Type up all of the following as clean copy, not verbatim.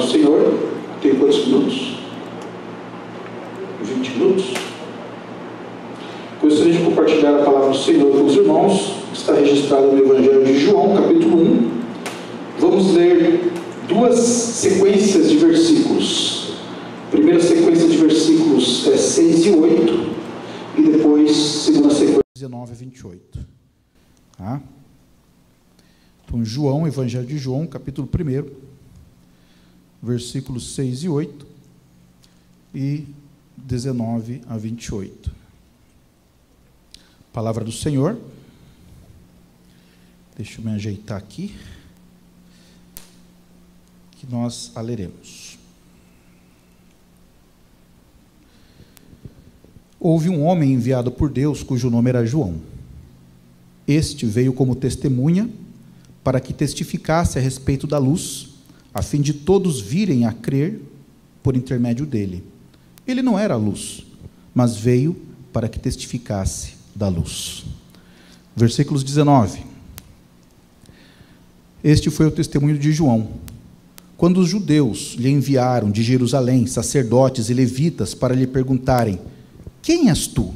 do Senhor. Tem quantos minutos? 20 minutos. Gostaria de compartilhar a palavra do Senhor com os irmãos, que está registrada no Evangelho de João, capítulo 1. Vamos ler duas sequências de versículos. A primeira sequência de versículos é 6 e 8, e depois, segunda sequência, 19 e 28. Tá? Então, João, Evangelho de João, capítulo 1, versículos 6 e 8, e 19 a 28. Palavra do Senhor. Deixa eu me ajeitar aqui, que nós a leremos. Houve um homem enviado por Deus, cujo nome era João. Este veio como testemunha, para que testificasse a respeito da luz, a fim de todos virem a crer por intermédio dele. Ele não era a luz, mas veio para que testificasse da luz. Versículos 19. Este foi o testemunho de João. Quando os judeus lhe enviaram de Jerusalém sacerdotes e levitas para lhe perguntarem: quem és tu?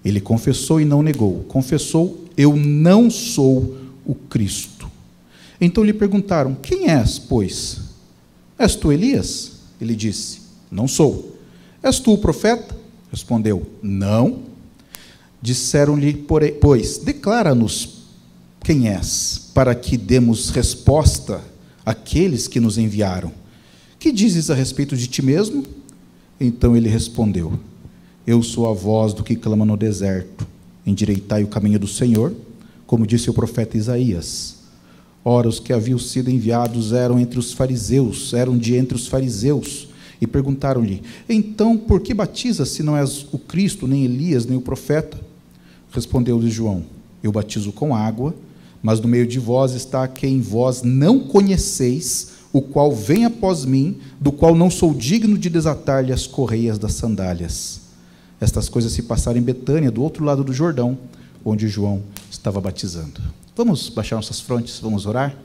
Ele confessou e não negou. Confessou: eu não sou o Cristo. Então lhe perguntaram: quem és, pois? És tu Elias? Ele disse: não sou. És tu o profeta? Respondeu: não. Disseram-lhe, pois, declara-nos quem és, para que demos resposta àqueles que nos enviaram. Que dizes a respeito de ti mesmo? Então ele respondeu: eu sou a voz do que clama no deserto, endireitai o caminho do Senhor, como disse o profeta Isaías. Ora, os que haviam sido enviados eram de entre os fariseus, e perguntaram-lhe: então, por que batizas, se não és o Cristo, nem Elias, nem o profeta? Respondeu-lhe João: eu batizo com água, mas no meio de vós está quem vós não conheceis, o qual vem após mim, do qual não sou digno de desatar-lhe as correias das sandálias. Estas coisas se passaram em Betânia, do outro lado do Jordão, onde João estava batizando. Vamos baixar nossas frontes, vamos orar?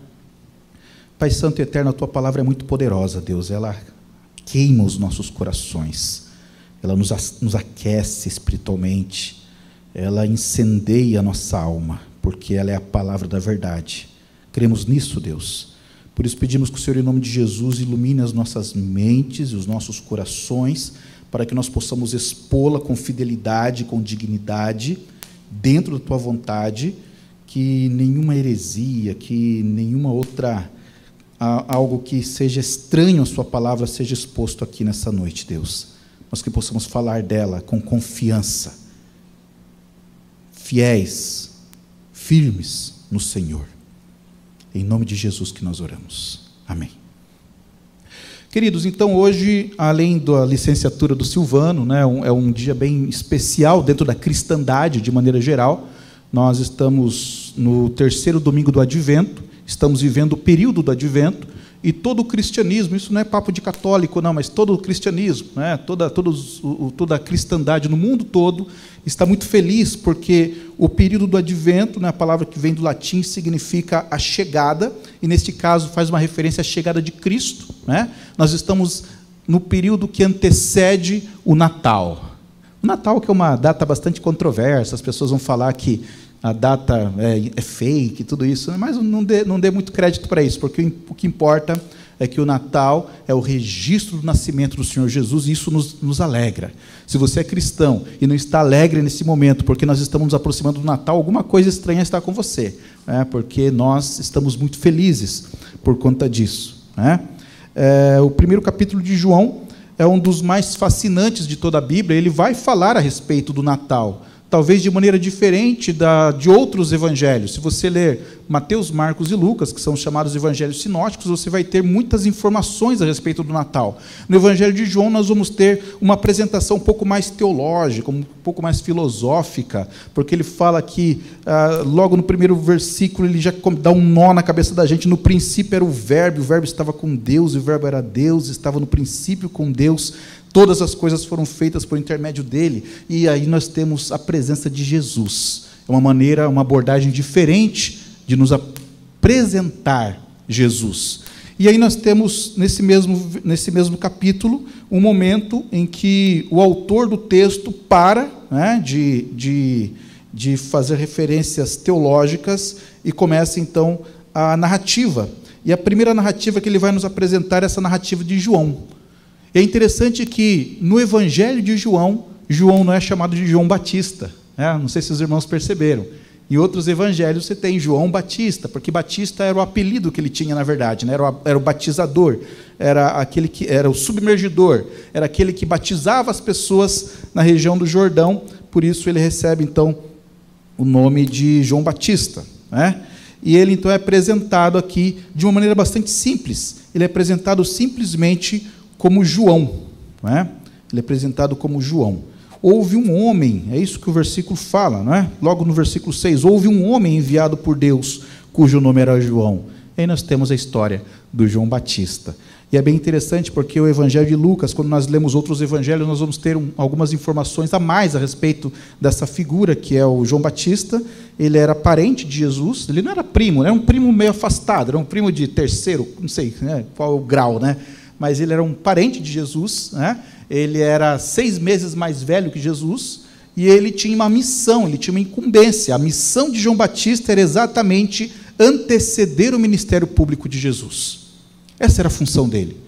Pai Santo e Eterno, a Tua palavra é muito poderosa, Deus. Ela queima os nossos corações, ela nos aquece espiritualmente, ela incendeia a nossa alma, porque ela é a palavra da verdade. Cremos nisso, Deus. Por isso pedimos que o Senhor, em nome de Jesus, ilumine as nossas mentes e os nossos corações, para que nós possamos expô-la com fidelidade, com dignidade, dentro da Tua vontade, que nenhuma heresia, que nenhuma outra, algo que seja estranho à Sua palavra, seja exposto aqui nessa noite, Deus. Mas que possamos falar dela com confiança, fiéis, firmes no Senhor. Em nome de Jesus que nós oramos. Amém. Queridos, então hoje, além da licenciatura do Silvano, né, é um dia bem especial dentro da cristandade, de maneira geral. Nós estamos no terceiro domingo do Advento, estamos vivendo o período do Advento, e todo o cristianismo, isso não é papo de católico, não, mas todo o cristianismo, né, toda a cristandade no mundo todo está muito feliz, porque o período do Advento, né, a palavra que vem do latim, significa a chegada, e neste caso faz uma referência à chegada de Cristo, né? Nós estamos no período que antecede o Natal. O Natal, que é uma data bastante controversa, as pessoas vão falar que a data é fake, tudo isso, mas não dê muito crédito para isso, porque o que importa é que o Natal é o registro do nascimento do Senhor Jesus, e isso nos alegra. Se você é cristão e não está alegre nesse momento, porque nós estamos nos aproximando do Natal, alguma coisa estranha está com você, né? Porque nós estamos muito felizes por conta disso, né? O primeiro capítulo de João é um dos mais fascinantes de toda a Bíblia. Ele vai falar a respeito do Natal, talvez de maneira diferente de outros evangelhos. Se você ler Mateus, Marcos e Lucas, que são chamados evangelhos sinóticos, você vai ter muitas informações a respeito do Natal. No Evangelho de João, nós vamos ter uma apresentação um pouco mais teológica, um pouco mais filosófica, porque ele fala que, logo no primeiro versículo, ele já dá um nó na cabeça da gente. No princípio era o Verbo estava com Deus, e o Verbo era Deus, estava no princípio com Deus. Todas as coisas foram feitas por intermédio dele, e aí nós temos a presença de Jesus. É uma abordagem diferente de nos apresentar Jesus. E aí nós temos, nesse mesmo capítulo, um momento em que o autor do texto para, né, de fazer referências teológicas e começa, então, a narrativa. E a primeira narrativa que ele vai nos apresentar é essa narrativa de João. É interessante que, no Evangelho de João, João não é chamado de João Batista, né? Não sei se os irmãos perceberam. Em outros evangelhos você tem João Batista, porque Batista era o apelido que ele tinha, na verdade, né? Era o batizador, era aquele que era o submergidor, era aquele que batizava as pessoas na região do Jordão, por isso ele recebe, então, o nome de João Batista, né? E ele, então, é apresentado aqui de uma maneira bastante simples. Ele é apresentado simplesmente como João, né? Ele é apresentado como João. Houve um homem, é isso que o versículo fala, não é? Logo no versículo 6, houve um homem enviado por Deus, cujo nome era João. E aí nós temos a história do João Batista. E é bem interessante porque o Evangelho de Lucas, quando nós lemos outros evangelhos, nós vamos ter algumas informações a mais a respeito dessa figura, que é o João Batista. Ele era parente de Jesus, ele não era primo, era um primo meio afastado, era um primo de terceiro, não sei, né, qual é o grau, né? Mas ele era um parente de Jesus, né? Ele era 6 meses mais velho que Jesus, e ele tinha uma missão, ele tinha uma incumbência. A missão de João Batista era exatamente anteceder o ministério público de Jesus. Essa era a função dele.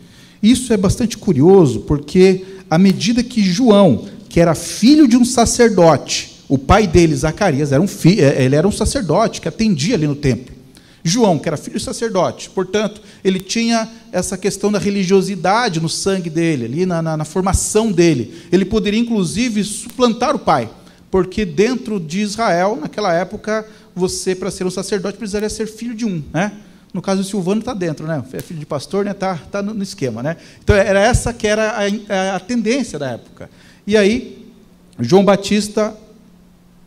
Isso é bastante curioso, porque à medida que João, que era filho de um sacerdote, o pai dele, Zacarias, ele era um sacerdote que atendia ali no templo. João, que era filho de sacerdote, portanto, ele tinha essa questão da religiosidade no sangue dele, ali na formação dele. Ele poderia, inclusive, suplantar o pai, porque dentro de Israel, naquela época, você, para ser um sacerdote, precisaria ser filho de um, né? No caso, o Silvano está dentro, né? É filho de pastor, né? Tá no esquema, né? Então, era essa que era a tendência da época. E aí, João Batista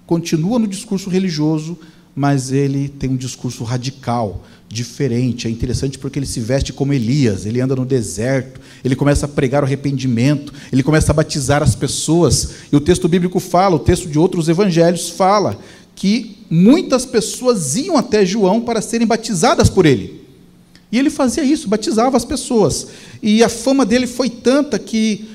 continua no discurso religioso, mas ele tem um discurso radical, diferente. É interessante porque ele se veste como Elias, ele anda no deserto, ele começa a pregar o arrependimento, ele começa a batizar as pessoas. E o texto bíblico fala, o texto de outros evangelhos fala, que muitas pessoas iam até João para serem batizadas por ele. E ele fazia isso, batizava as pessoas. E a fama dele foi tanta que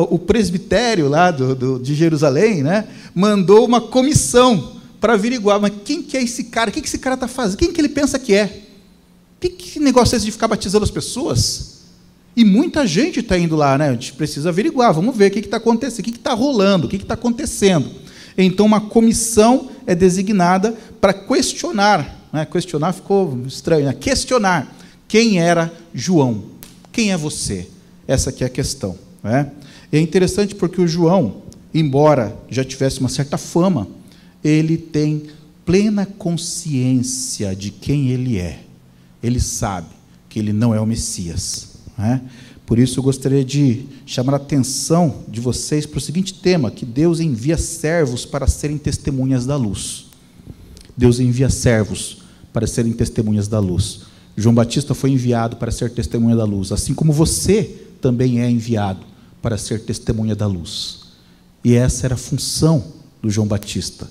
o presbitério lá de Jerusalém, né, mandou uma comissão para averiguar, mas quem que é esse cara? O que esse cara está fazendo? Quem que ele pensa que é? Que negócio é esse de ficar batizando as pessoas? E muita gente está indo lá, né? A gente precisa averiguar, vamos ver o que está acontecendo, o que está rolando, o que está acontecendo. Então, uma comissão é designada para questionar, né? Questionar ficou estranho, né? Questionar quem era João, quem é você? Essa aqui é a questão, né? É interessante porque o João, embora já tivesse uma certa fama, ele tem plena consciência de quem ele é. Ele sabe que ele não é o Messias, né? Por isso eu gostaria de chamar a atenção de vocês para o seguinte tema, que Deus envia servos para serem testemunhas da luz. Deus envia servos para serem testemunhas da luz. João Batista foi enviado para ser testemunha da luz, assim como você também é enviado para ser testemunha da luz. E essa era a função do João Batista,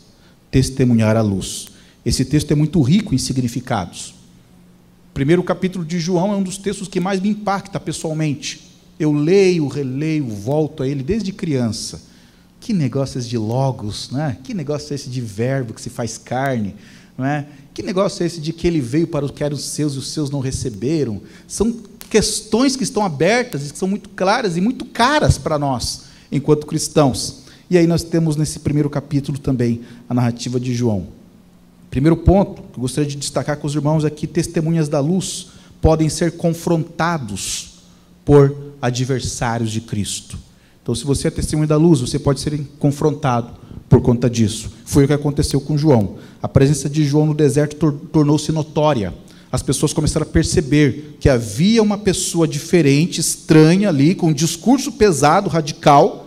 testemunhar a luz. Esse texto é muito rico em significados. O primeiro capítulo de João é um dos textos que mais me impacta pessoalmente. Eu leio, releio, volto a ele desde criança. Que negócio é esse de logos, né? Que negócio é esse de verbo que se faz carne, não é? Que negócio é esse de que ele veio para os que eram seus e os seus não receberam? São questões que estão abertas e que são muito claras e muito caras para nós, enquanto cristãos. E aí nós temos nesse primeiro capítulo também a narrativa de João. Primeiro ponto que eu gostaria de destacar com os irmãos é que testemunhas da luz podem ser confrontados por adversários de Cristo. Então, se você é testemunha da luz, você pode ser confrontado por conta disso. Foi o que aconteceu com João. A presença de João no deserto tornou-se notória. As pessoas começaram a perceber que havia uma pessoa diferente, estranha ali, com um discurso pesado, radical,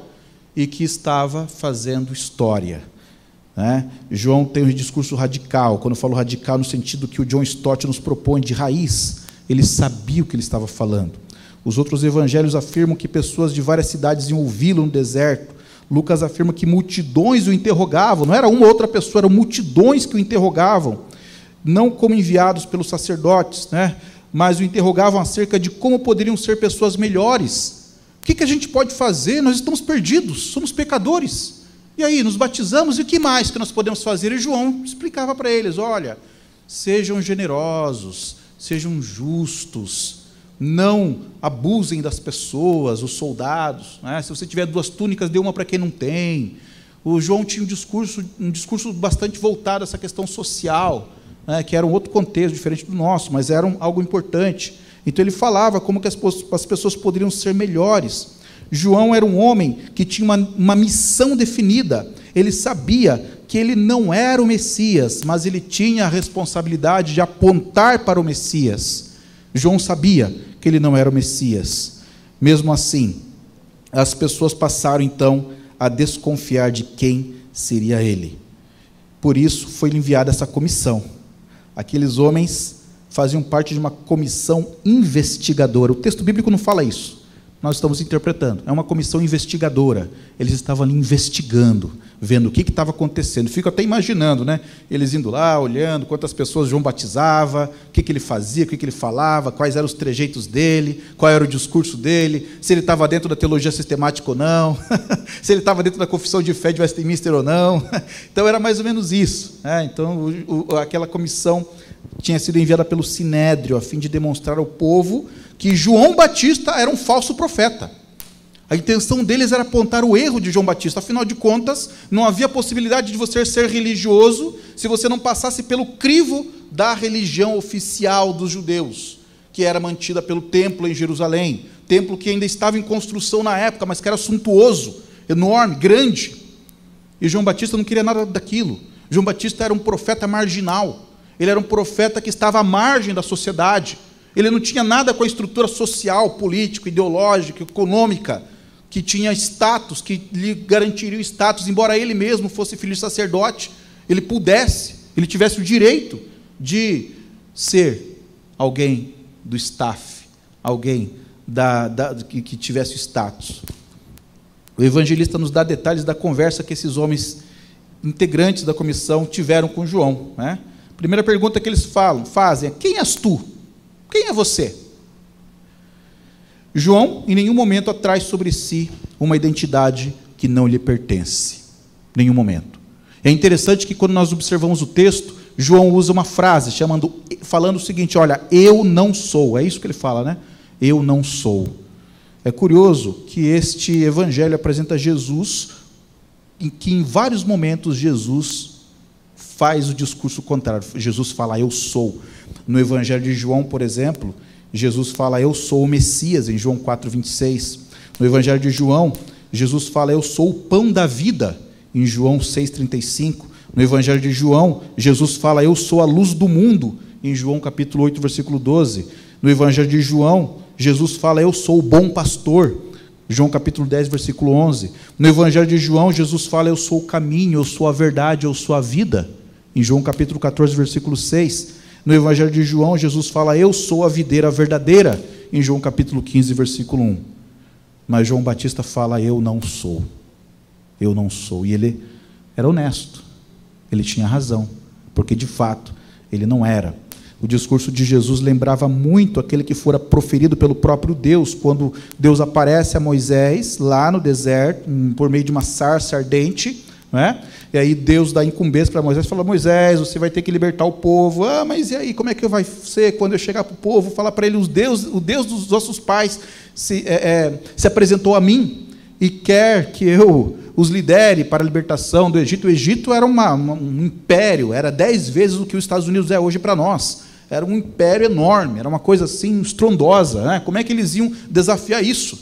e que estava fazendo história, né? João tem um discurso radical. Quando eu falo radical, no sentido que o John Stott nos propõe, de raiz, ele sabia o que ele estava falando. Os outros evangelhos afirmam que pessoas de várias cidades iam ouvi-lo no deserto. Lucas afirma que multidões o interrogavam, não era uma ou outra pessoa, eram multidões que o interrogavam, não como enviados pelos sacerdotes, né? mas o interrogavam acerca de como poderiam ser pessoas melhores. O que a gente pode fazer? Nós estamos perdidos, somos pecadores. E aí, nos batizamos, e o que mais que nós podemos fazer? E João explicava para eles: olha, sejam generosos, sejam justos, não abusem das pessoas, os soldados, né? Se você tiver 2 túnicas, dê uma para quem não tem. O João tinha um discurso bastante voltado a essa questão social, né, que era um outro contexto, diferente do nosso, mas era algo importante. Então ele falava como que as pessoas poderiam ser melhores. João era um homem que tinha uma missão definida. Ele sabia que ele não era o Messias, mas ele tinha a responsabilidade de apontar para o Messias. João sabia que ele não era o Messias. Mesmo assim, as pessoas passaram então a desconfiar de quem seria ele. Por isso foi enviada essa comissão. Aqueles homens faziam parte de uma comissão investigadora. O texto bíblico não fala isso, nós estamos interpretando. É uma comissão investigadora. Eles estavam ali investigando, vendo o que estava acontecendo. Fico até imaginando, né? Eles indo lá, olhando quantas pessoas João batizava, o que ele fazia, o que ele falava, quais eram os trejeitos dele, qual era o discurso dele, se ele estava dentro da teologia sistemática ou não, se ele estava dentro da confissão de fé de Westminster ou não. Então era mais ou menos isso, né? Então aquela comissão tinha sido enviada pelo Sinédrio a fim de demonstrar ao povo que João Batista era um falso profeta. A intenção deles era apontar o erro de João Batista. Afinal de contas, não havia possibilidade de você ser religioso se você não passasse pelo crivo da religião oficial dos judeus, que era mantida pelo templo em Jerusalém, templo que ainda estava em construção na época, mas que era suntuoso, enorme, grande. E João Batista não queria nada daquilo. João Batista era um profeta marginal. Ele era um profeta que estava à margem da sociedade. Ele não tinha nada com a estrutura social, política, ideológica, econômica, que tinha status, que lhe garantiria o status, embora ele mesmo fosse filho de sacerdote, ele tivesse o direito de ser alguém do staff, alguém que tivesse status. O evangelista nos dá detalhes da conversa que esses homens, integrantes da comissão, tiveram com João, né? A primeira pergunta que eles fazem é: quem és tu? Quem é você? João, em nenhum momento, traz sobre si uma identidade que não lhe pertence. Nenhum momento. É interessante que, quando nós observamos o texto, João usa uma frase falando o seguinte: olha, eu não sou. É isso que ele fala, né? Eu não sou. É curioso que este evangelho apresenta Jesus, em que em vários momentos Jesus faz o discurso contrário. Jesus fala: eu sou. No evangelho de João, por exemplo, Jesus fala: eu sou o Messias, em João 4:26. No evangelho de João, Jesus fala: eu sou o pão da vida, em João 6:35. No evangelho de João, Jesus fala: eu sou a luz do mundo, em João capítulo 8, versículo 12. No evangelho de João, Jesus fala: eu sou o bom pastor, João capítulo 10, versículo 11. No evangelho de João, Jesus fala: eu sou o caminho, eu sou a verdade, eu sou a vida, em João capítulo 14, versículo 6. No evangelho de João, Jesus fala: eu sou a videira verdadeira, em João capítulo 15, versículo 1. Mas João Batista fala: eu não sou. Eu não sou. E ele era honesto. Ele tinha razão, porque de fato ele não era. O discurso de Jesus lembrava muito aquele que fora proferido pelo próprio Deus, quando Deus aparece a Moisés lá no deserto, por meio de uma sarça ardente, não é? E aí Deus dá incumbência para Moisés, fala: Moisés, você vai ter que libertar o povo. Ah, mas e aí, como é que vai ser quando eu chegar para o povo? Falar para ele: o Deus dos nossos pais se apresentou a mim e quer que eu os lidere para a libertação do Egito. O Egito era um império, era 10 vezes o que os Estados Unidos é hoje para nós. Era um império enorme, era uma coisa assim estrondosa, né? Como é que eles iam desafiar isso?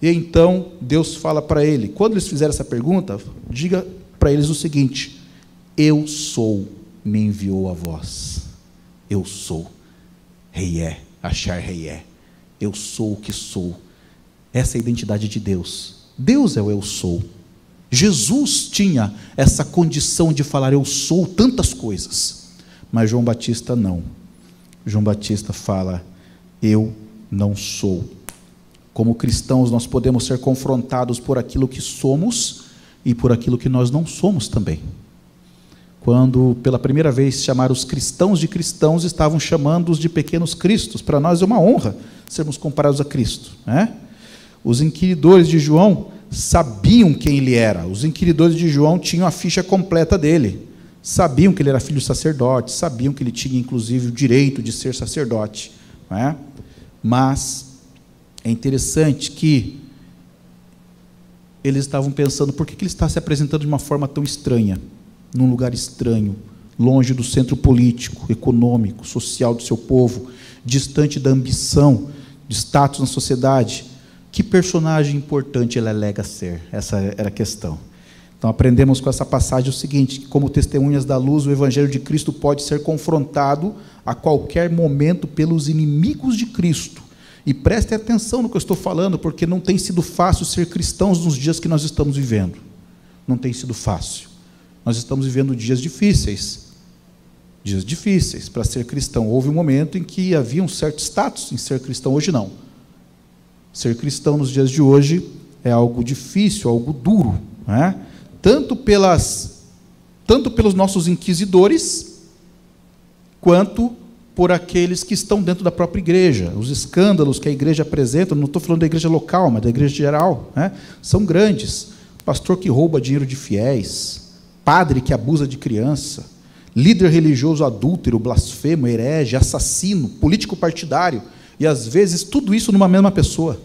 E então Deus fala para ele, quando eles fizeram essa pergunta, diga para eles o seguinte: eu sou, me enviou a vós. Eu sou, Reié, achar Reié. Eu sou o que sou. Essa é a identidade de Deus. Deus é o eu sou. Jesus tinha essa condição de falar: eu sou tantas coisas. Mas João Batista não. João Batista fala: eu não sou. Como cristãos, nós podemos ser confrontados por aquilo que somos e por aquilo que nós não somos também. quando pela primeira vez chamaram os cristãos de cristãos, estavam chamando-os de pequenos cristos. Para nós é uma honra sermos comparados a Cristo, né? Os inquiridores de João sabiam quem ele era. Os inquiridores de João tinham a ficha completa dele. Sabiam que ele era filho de sacerdote, sabiam que ele tinha, inclusive, o direito de ser sacerdote, não é? Mas é interessante que eles estavam pensando, por que ele está se apresentando de uma forma tão estranha, num lugar estranho, longe do centro político, econômico, social do seu povo, distante da ambição, de status na sociedade. Que personagem importante ele alega ser? Essa era a questão. Então, aprendemos com essa passagem o seguinte, que como testemunhas da luz, o Evangelho de Cristo pode ser confrontado a qualquer momento pelos inimigos de Cristo. E prestem atenção no que eu estou falando, porque não tem sido fácil ser cristãos nos dias que nós estamos vivendo. Não tem sido fácil. Nós estamos vivendo dias difíceis. Dias difíceis para ser cristão. Houve um momento em que havia um certo status em ser cristão, hoje não. Ser cristão nos dias de hoje é algo difícil, algo duro, não é? Tanto pelos nossos inquisidores, quanto por aqueles que estão dentro da própria igreja. Os escândalos que a igreja apresenta, não estou falando da igreja local, mas da igreja geral, né? São grandes. Pastor que rouba dinheiro de fiéis, padre que abusa de criança, líder religioso adúltero, blasfemo, herege, assassino, político partidário, e às vezes tudo isso numa mesma pessoa.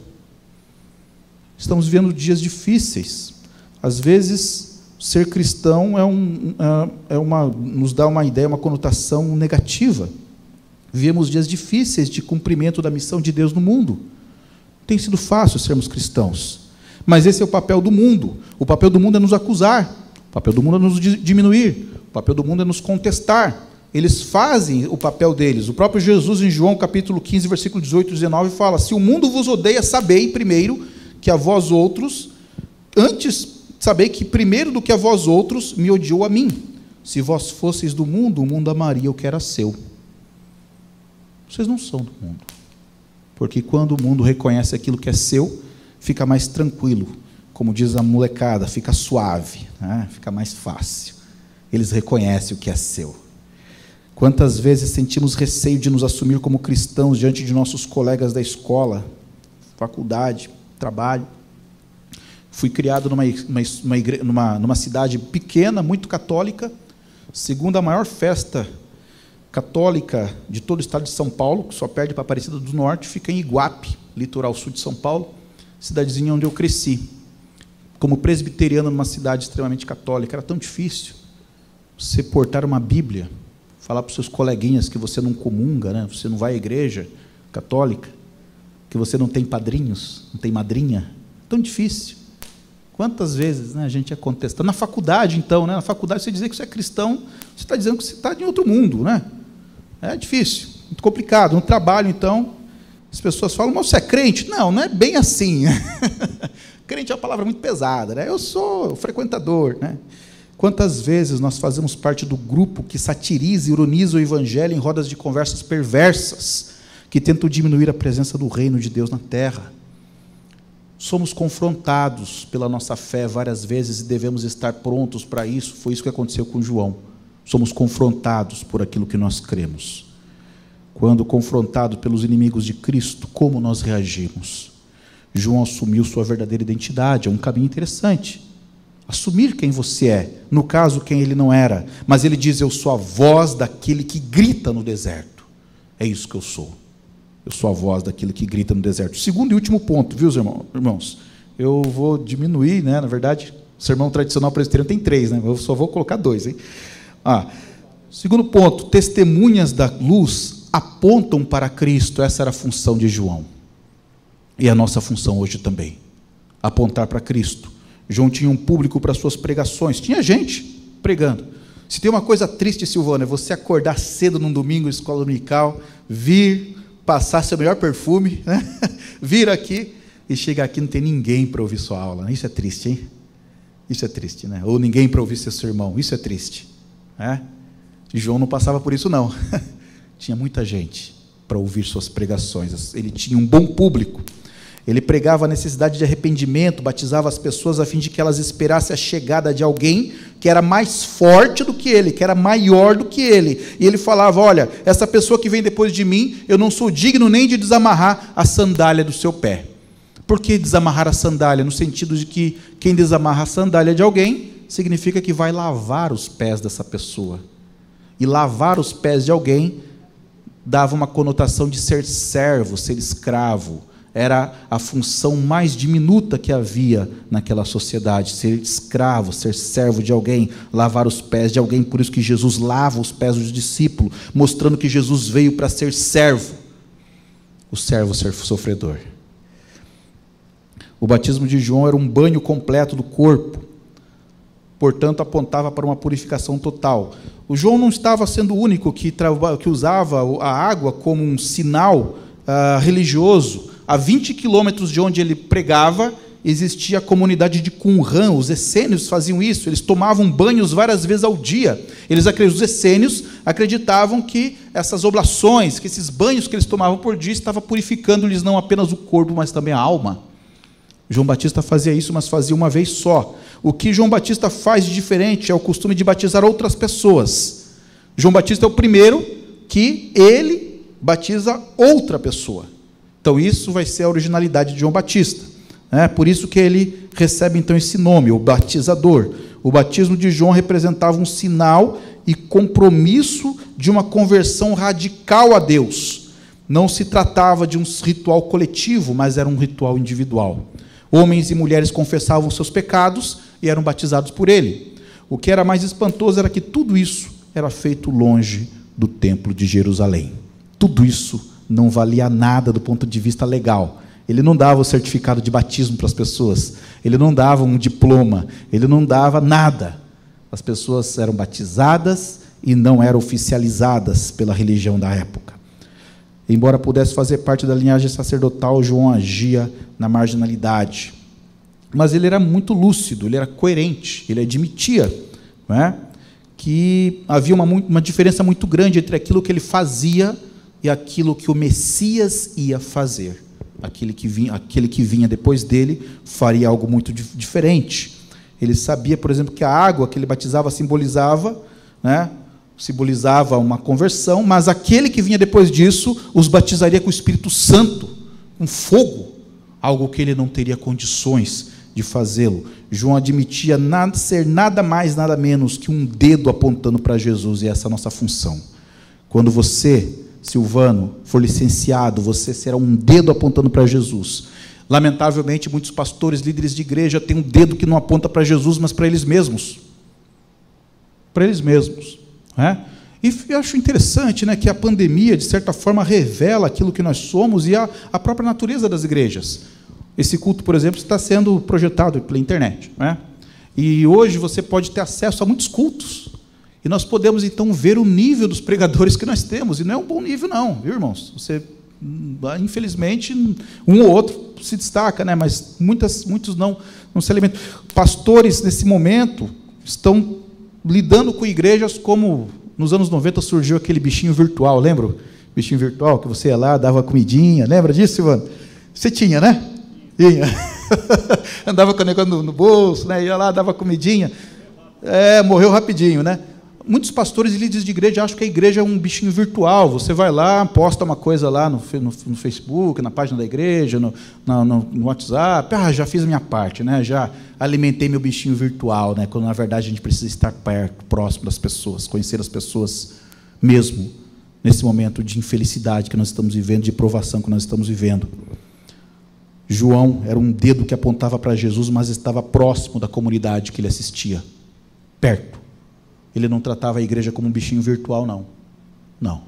Estamos vivendo dias difíceis. Às vezes, ser cristão nos dá uma ideia, uma conotação negativa. Vivemos dias difíceis de cumprimento da missão de Deus no mundo. Tem sido fácil sermos cristãos. Mas esse é o papel do mundo. O papel do mundo é nos acusar. O papel do mundo é nos diminuir. O papel do mundo é nos contestar. Eles fazem o papel deles. O próprio Jesus, em João capítulo 15, versículo 18 e 19, fala: se o mundo vos odeia, sabei primeiro que a vós outros, sabei que primeiro do que a vós outros me odiou a mim. Se vós fosseis do mundo, o mundo amaria o que era seu. Vocês não são do mundo. Porque quando o mundo reconhece aquilo que é seu, fica mais tranquilo. Como diz a molecada, fica suave, né? Fica mais fácil. Eles reconhecem o que é seu. Quantas vezes sentimos receio de nos assumir como cristãos diante de nossos colegas da escola, faculdade, trabalho. Fui criado numa cidade pequena, muito católica, segunda maior festa católica de todo o estado de São Paulo, que só perde para Aparecida do Norte, fica em Iguape, litoral sul de São Paulo, cidadezinha onde eu cresci. Como presbiteriano numa cidade extremamente católica, era tão difícil você portar uma Bíblia, falar para os seus coleguinhas que você não comunga, né? Você não vai à igreja católica, que você não tem padrinhos, não tem madrinha. Tão difícil. Quantas vezes, né, a gente é contestado. Na faculdade, então, né? Na faculdade, você dizer que você é cristão, você está dizendo que você está em outro mundo, né? É difícil, muito complicado. No trabalho, então, as pessoas falam: mas você é crente? Não, não é bem assim. Crente é uma palavra muito pesada, né? Eu sou frequentador, né? Quantas vezes nós fazemos parte do grupo que satiriza e ironiza o evangelho em rodas de conversas perversas, que tentam diminuir a presença do reino de Deus na terra. Somos confrontados pela nossa fé várias vezes e devemos estar prontos para isso. Foi isso que aconteceu com João. Somos confrontados por aquilo que nós cremos. Quando confrontado pelos inimigos de Cristo, como nós reagimos? João assumiu sua verdadeira identidade. É um caminho interessante. Assumir quem você é. No caso, quem ele não era. Mas ele diz: eu sou a voz daquele que grita no deserto. É isso que eu sou. Eu sou a voz daquele que grita no deserto. Segundo e último ponto, viu, irmãos? Eu vou diminuir, né? Na verdade, o sermão tradicional presbiteriano tem 3, né? Eu só vou colocar 2, hein? Segundo ponto, testemunhas da luz apontam para Cristo. Essa era a função de João. E a nossa função hoje também. Apontar para Cristo. João tinha um público para suas pregações. Tinha gente pregando. Se tem uma coisa triste, Silvana, é você acordar cedo num domingo, escola dominical, vir, passar seu melhor perfume, né? Vir aqui e chegar aqui e não tem ninguém para ouvir sua aula. Isso é triste, hein? Isso é triste, né? Ou ninguém para ouvir seu sermão. Isso é triste, né? E João não passava por isso, não. Tinha muita gente para ouvir suas pregações. Ele tinha um bom público. Ele pregava a necessidade de arrependimento, batizava as pessoas a fim de que elas esperassem a chegada de alguém que era mais forte do que ele, que era maior do que ele. E ele falava: olha, essa pessoa que vem depois de mim, eu não sou digno nem de desamarrar a sandália do seu pé. Por que desamarrar a sandália? No sentido de que quem desamarra a sandália de alguém, significa que vai lavar os pés dessa pessoa. E lavar os pés de alguém dava uma conotação de ser servo, ser escravo. Era a função mais diminuta que havia naquela sociedade, ser escravo, ser servo de alguém, lavar os pés de alguém. Por isso que Jesus lava os pés dos discípulos, mostrando que Jesus veio para ser servo, o servo ser sofredor. O batismo de João era um banho completo do corpo, portanto apontava para uma purificação total. O João não estava sendo o único que usava a água como um sinal religioso. A 20 quilômetros de onde ele pregava, existia a comunidade de Qumran. Os essênios faziam isso, eles tomavam banhos várias vezes ao dia. Os essênios acreditavam que essas oblações, que esses banhos que eles tomavam por dia, estavam purificando-lhes não apenas o corpo, mas também a alma. João Batista fazia isso, mas fazia uma vez só. O que João Batista faz de diferente é o costume de batizar outras pessoas. João Batista é o primeiro que ele batiza outra pessoa. Então, isso vai ser a originalidade de João Batista. Por isso que ele recebe, então, esse nome, o batizador. O batismo de João representava um sinal e compromisso de uma conversão radical a Deus. Não se tratava de um ritual coletivo, mas era um ritual individual. Homens e mulheres confessavam seus pecados e eram batizados por ele. O que era mais espantoso era que tudo isso era feito longe do templo de Jerusalém. Tudo isso não valia nada do ponto de vista legal. Ele não dava o certificado de batismo para as pessoas, ele não dava um diploma, ele não dava nada. As pessoas eram batizadas e não eram oficializadas pela religião da época. Embora pudesse fazer parte da linhagem sacerdotal, João agia na marginalidade. Mas ele era muito lúcido, ele era coerente, ele admitia, não é, que havia uma diferença muito grande entre aquilo que ele fazia e aquilo que o Messias ia fazer. Aquele que vinha depois dele faria algo muito diferente. Ele sabia, por exemplo, que a água que ele batizava simbolizava uma conversão, mas aquele que vinha depois disso os batizaria com o Espírito Santo, com fogo, algo que ele não teria condições de fazê-lo. João admitia ser nada mais, nada menos que um dedo apontando para Jesus, e essa é a nossa função. Quando você, Silvano, for licenciado, você será um dedo apontando para Jesus. Lamentavelmente, muitos pastores, líderes de igreja, têm um dedo que não aponta para Jesus, mas para eles mesmos. Para eles mesmos. E eu acho interessante, que a pandemia, de certa forma, revela aquilo que nós somos e a própria natureza das igrejas. Esse culto, por exemplo, está sendo projetado pela internet. E hoje você pode ter acesso a muitos cultos. E nós podemos, então, ver o nível dos pregadores que nós temos. E não é um bom nível, não, viu, irmãos? Você, infelizmente, um ou outro se destaca, mas muitos não se alimentam. Pastores, nesse momento, estão lidando com igrejas como, nos anos 90, surgiu aquele bichinho virtual, lembra? Bichinho virtual, que você ia lá, dava comidinha, lembra disso, Silvano? Você tinha, né? Tinha. Andava com o negócio no bolso, ia lá, dava comidinha. Morreu rapidinho, Muitos pastores e líderes de igreja acham que a igreja é um bichinho virtual. Você vai lá, posta uma coisa lá no Facebook, na página da igreja, no WhatsApp. Já fiz a minha parte, já alimentei meu bichinho virtual, quando na verdade a gente precisa estar perto, próximo das pessoas, conhecer as pessoas mesmo, nesse momento de infelicidade que nós estamos vivendo, de provação que nós estamos vivendo. João era um dedo que apontava para Jesus, mas estava próximo da comunidade que ele assistia, perto. Ele não tratava a igreja como um bichinho virtual, não. Não.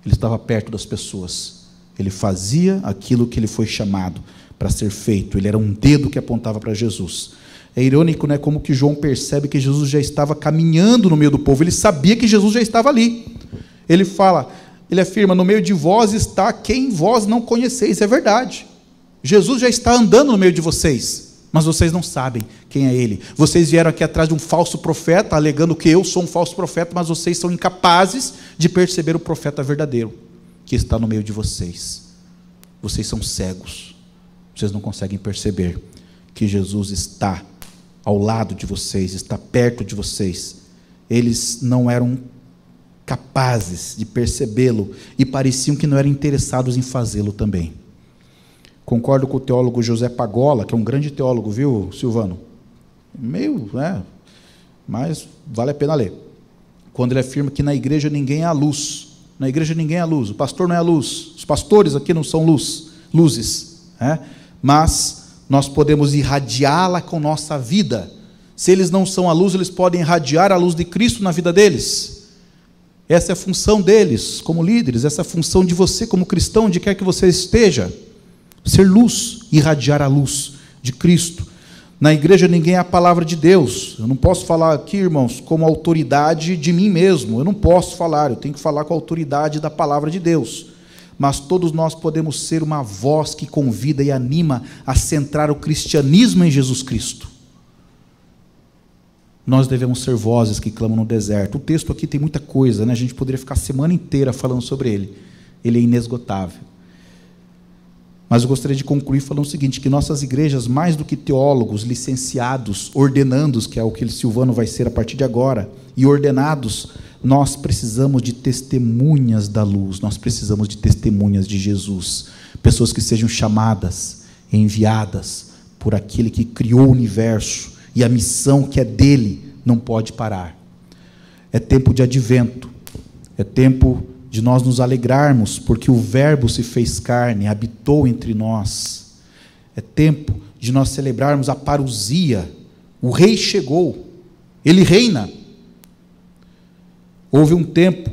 Ele estava perto das pessoas. Ele fazia aquilo que ele foi chamado para ser feito. Ele era um dedo que apontava para Jesus. É irônico, como que João percebe que Jesus já estava caminhando no meio do povo. Ele sabia que Jesus já estava ali. Ele afirma, no meio de vós está quem vós não conheceis. É verdade. Jesus já está andando no meio de vocês. Mas vocês não sabem quem é ele. Vocês vieram aqui atrás de um falso profeta, alegando que eu sou um falso profeta, mas vocês são incapazes de perceber o profeta verdadeiro que está no meio de vocês. Vocês são cegos. Vocês não conseguem perceber que Jesus está ao lado de vocês, está perto de vocês. Eles não eram capazes de percebê-lo e pareciam que não eram interessados em fazê-lo também. Concordo com o teólogo José Pagola, que é um grande teólogo, viu, Silvano? Meio, né? Mas vale a pena ler. Quando ele afirma que na igreja ninguém é a luz. Na igreja ninguém é a luz. O pastor não é a luz. Os pastores aqui não são luzes. Né? Mas nós podemos irradiá-la com nossa vida. Se eles não são a luz, eles podem irradiar a luz de Cristo na vida deles. Essa é a função deles como líderes. Essa é a função de você como cristão, onde quer que você esteja. Ser luz, irradiar a luz de Cristo. Na igreja ninguém é a palavra de Deus. Eu não posso falar aqui, irmãos, como autoridade de mim mesmo. Eu não posso falar, eu tenho que falar com a autoridade da palavra de Deus. Mas todos nós podemos ser uma voz que convida e anima a centrar o cristianismo em Jesus Cristo. Nós devemos ser vozes que clamam no deserto. O texto aqui tem muita coisa, né? A gente poderia ficar a semana inteira falando sobre ele. Ele é inesgotável. Mas eu gostaria de concluir falando o seguinte, que nossas igrejas, mais do que teólogos, licenciados, ordenandos, que é o que Silvano vai ser a partir de agora, e ordenados, nós precisamos de testemunhas da luz, nós precisamos de testemunhas de Jesus, pessoas que sejam chamadas, enviadas por aquele que criou o universo, e a missão que é dele não pode parar. É tempo de advento, é tempo de nós nos alegrarmos, porque o Verbo se fez carne, habitou entre nós. É tempo de nós celebrarmos a parousia. O Rei chegou, Ele reina. Houve um tempo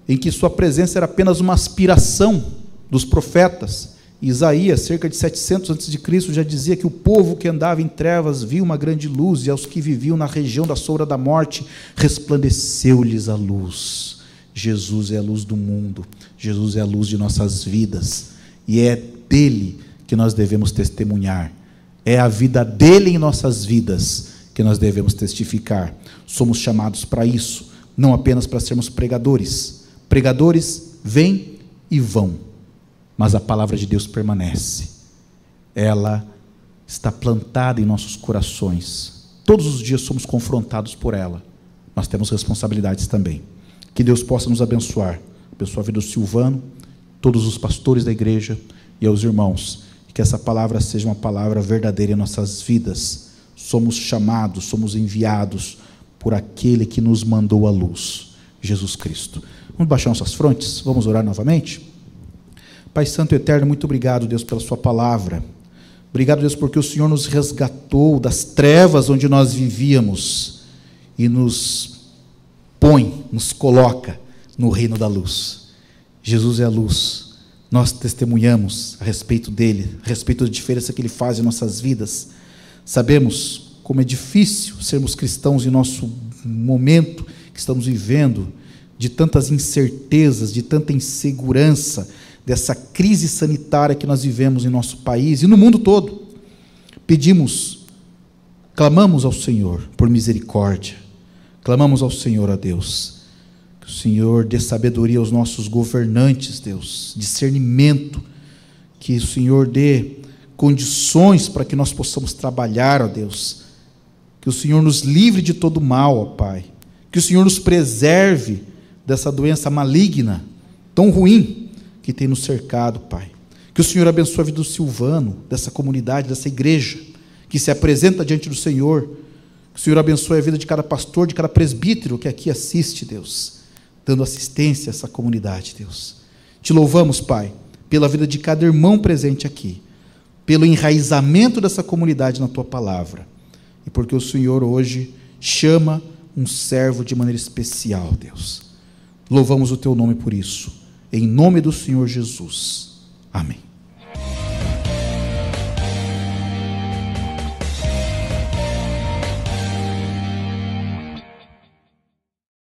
em que sua presença era apenas uma aspiração dos profetas. Isaías, cerca de 700 a.C., já dizia que o povo que andava em trevas viu uma grande luz, e aos que viviam na região da sombra da morte, resplandeceu-lhes a luz. Jesus é a luz do mundo, Jesus é a luz de nossas vidas, e é dele que nós devemos testemunhar, é a vida dele em nossas vidas que nós devemos testificar. Somos chamados para isso, não apenas para sermos pregadores. Pregadores vêm e vão, mas a palavra de Deus permanece, ela está plantada em nossos corações, todos os dias somos confrontados por ela, nós temos responsabilidades também. Que Deus possa nos abençoar, abençoar a vida do Silvano, todos os pastores da igreja e aos irmãos, e que essa palavra seja uma palavra verdadeira em nossas vidas. Somos chamados, somos enviados por aquele que nos mandou a luz, Jesus Cristo. Vamos baixar nossas frontes, vamos orar novamente? Pai Santo e Eterno, muito obrigado, Deus, pela sua palavra. Obrigado, Deus, porque o Senhor nos resgatou das trevas onde nós vivíamos e nos coloca no reino da luz. Jesus é a luz, nós testemunhamos a respeito dele, a respeito da diferença que ele faz em nossas vidas. Sabemos como é difícil sermos cristãos em nosso momento que estamos vivendo, de tantas incertezas, de tanta insegurança, dessa crise sanitária que nós vivemos em nosso país e no mundo todo. Clamamos ao Senhor por misericórdia. Clamamos ao Senhor, a Deus, que o Senhor dê sabedoria aos nossos governantes, Deus, discernimento, que o Senhor dê condições para que nós possamos trabalhar, ó Deus, que o Senhor nos livre de todo mal, ó Pai, que o Senhor nos preserve dessa doença maligna, tão ruim, que tem nos cercado, Pai, que o Senhor abençoe a vida do Silvano, dessa comunidade, dessa igreja, que se apresenta diante do Senhor. Que o Senhor abençoe a vida de cada pastor, de cada presbítero que aqui assiste, Deus, dando assistência a essa comunidade, Deus. Te louvamos, Pai, pela vida de cada irmão presente aqui, pelo enraizamento dessa comunidade na Tua palavra, e porque o Senhor hoje chama um servo de maneira especial, Deus. Louvamos o Teu nome por isso, em nome do Senhor Jesus. Amém.